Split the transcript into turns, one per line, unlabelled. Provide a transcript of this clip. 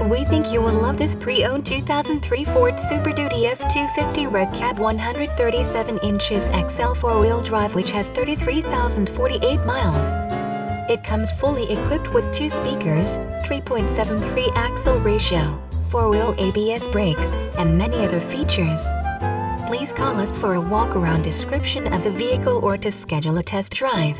We think you will love this pre-owned 2003 Ford Super Duty F-250 Red Cab 137 inches XL 4-wheel drive, which has 33,048 miles. It comes fully equipped with 2 speakers, 3.73 axle ratio, 4-wheel ABS brakes, and many other features. Please call us for a walk-around description of the vehicle or to schedule a test drive.